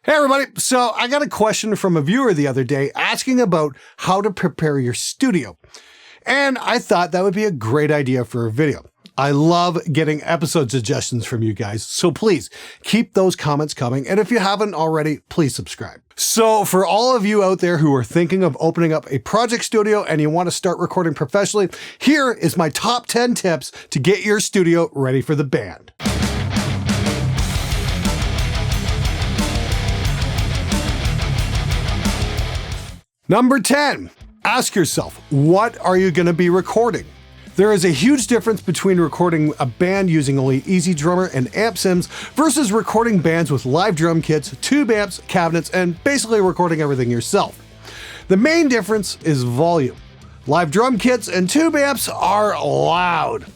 Hey everybody, so I got a question from a viewer the other day asking about how to prepare your studio. And I thought that would be a great idea for a video. I love getting episode suggestions from you guys, so please keep those comments coming. And if you haven't already, please subscribe. So for all of you out there who are thinking of opening up a project studio and you want to start recording professionally, here is my top 10 tips to get your studio ready for the band. Number 10, ask yourself, what are you going to be recording? There is a huge difference between recording a band using only EZdrummer and amp sims versus recording bands with live drum kits, tube amps, cabinets, and basically recording everything yourself. The main difference is volume. Live drum kits and tube amps are loud.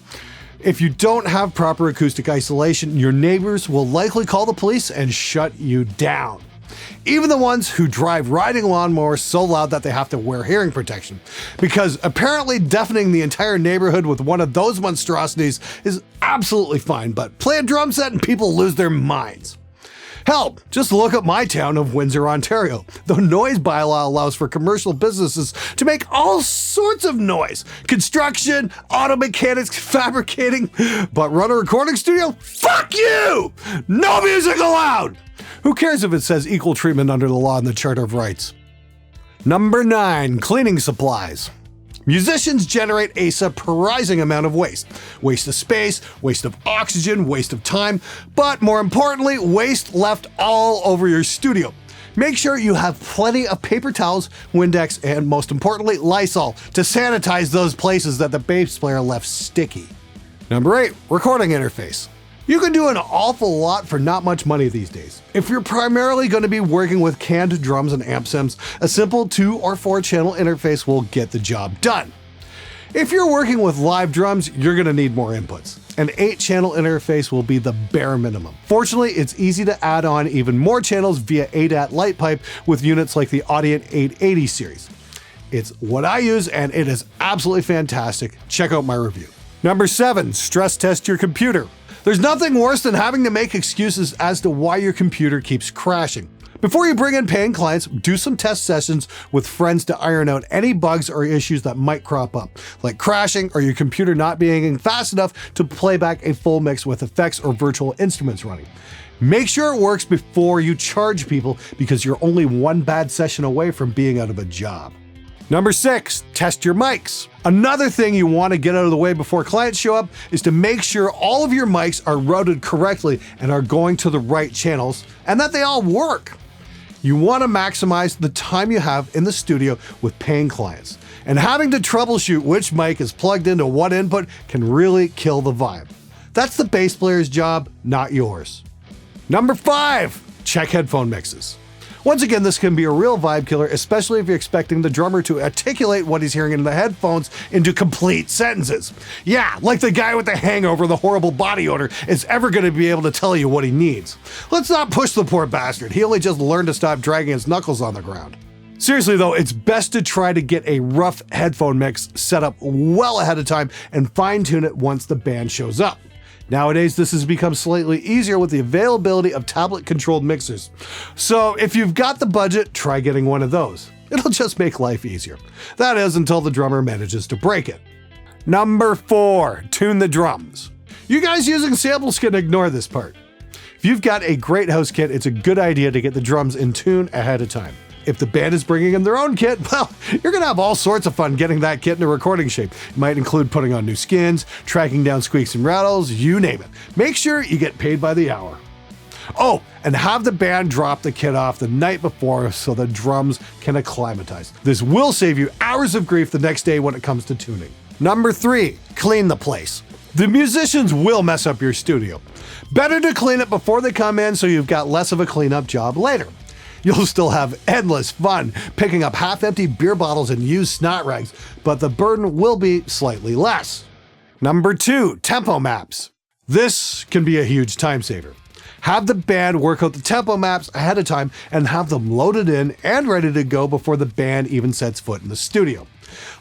If you don't have proper acoustic isolation, your neighbors will likely call the police and shut you down. Even the ones who drive riding lawnmowers so loud that they have to wear hearing protection. Because apparently deafening the entire neighborhood with one of those monstrosities is absolutely fine, but play a drum set and people lose their minds. Hell, just look at my town of Windsor, Ontario. The noise bylaw allows for commercial businesses to make all sorts of noise. Construction, auto mechanics, fabricating, but run a recording studio? Fuck you! No music allowed! Who cares if it says equal treatment under the law in the Charter of Rights? Number 9, cleaning supplies. Musicians generate a surprising amount of waste. Waste of space, waste of oxygen, waste of time, but more importantly, waste left all over your studio. Make sure you have plenty of paper towels, Windex, and most importantly, Lysol to sanitize those places that the bass player left sticky. Number 8, recording interface. You can do an awful lot for not much money these days. If you're primarily going to be working with canned drums and amp sims, a simple 2 or 4 channel interface will get the job done. If you're working with live drums, you're going to need more inputs. An 8 channel interface will be the bare minimum. Fortunately, it's easy to add on even more channels via ADAT light pipe with units like the Audient 880 series. It's what I use and it is absolutely fantastic. Check out my review. Number 7, stress test your computer. There's nothing worse than having to make excuses as to why your computer keeps crashing. Before you bring in paying clients, do some test sessions with friends to iron out any bugs or issues that might crop up, like crashing or your computer not being fast enough to play back a full mix with effects or virtual instruments running. Make sure it works before you charge people because you're only one bad session away from being out of a job. Number 6, test your mics. Another thing you want to get out of the way before clients show up is to make sure all of your mics are routed correctly and are going to the right channels and that they all work. You want to maximize the time you have in the studio with paying clients, and having to troubleshoot which mic is plugged into what input can really kill the vibe. That's the bass player's job, not yours. Number 5, check headphone mixes. Once again, this can be a real vibe killer, especially if you're expecting the drummer to articulate what he's hearing in the headphones into complete sentences. Yeah, like the guy with the hangover, the horrible body odor, is ever going to be able to tell you what he needs. Let's not push the poor bastard. He only just learned to stop dragging his knuckles on the ground. Seriously though, it's best to try to get a rough headphone mix set up well ahead of time and fine-tune it once the band shows up. Nowadays, this has become slightly easier with the availability of tablet-controlled mixers. So if you've got the budget, try getting one of those. It'll just make life easier. That is, until the drummer manages to break it. Number 4, tune the drums. You guys using samples can ignore this part. If you've got a great house kit, it's a good idea to get the drums in tune ahead of time. If the band is bringing in their own kit, well, you're going to have all sorts of fun getting that kit into recording shape. It might include putting on new skins, tracking down squeaks and rattles, you name it. Make sure you get paid by the hour. Oh, and have the band drop the kit off the night before so the drums can acclimatize. This will save you hours of grief the next day when it comes to tuning. Number 3, clean the place. The musicians will mess up your studio. Better to clean it before they come in so you've got less of a cleanup job later. You'll still have endless fun picking up half-empty beer bottles and used snot rags, but the burden will be slightly less. Number 2, tempo maps. This can be a huge time saver. Have the band work out the tempo maps ahead of time and have them loaded in and ready to go before the band even sets foot in the studio.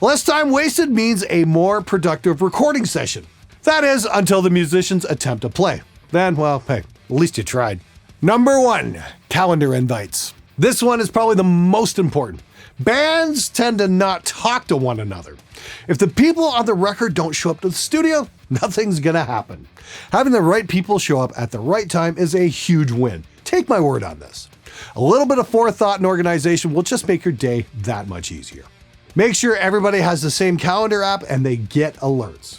Less time wasted means a more productive recording session. That is, until the musicians attempt to play. Then, well, hey, at least you tried. Number 1, calendar invites. This one is probably the most important. Bands tend to not talk to one another. If the people on the record don't show up to the studio, nothing's gonna happen. Having the right people show up at the right time is a huge win. Take my word on this. A little bit of forethought and organization will just make your day that much easier. Make sure everybody has the same calendar app and they get alerts.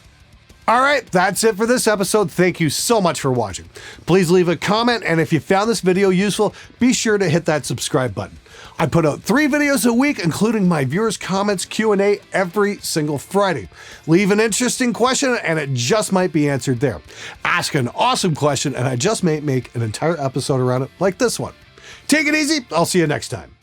All right, that's it for this episode. Thank you so much for watching. Please leave a comment, and if you found this video useful, be sure to hit that subscribe button. I put out 3 videos a week, including my viewers' comments Q&A every single Friday. Leave an interesting question, and it just might be answered there. Ask an awesome question, and I just may make an entire episode around it like this one. Take it easy. I'll see you next time.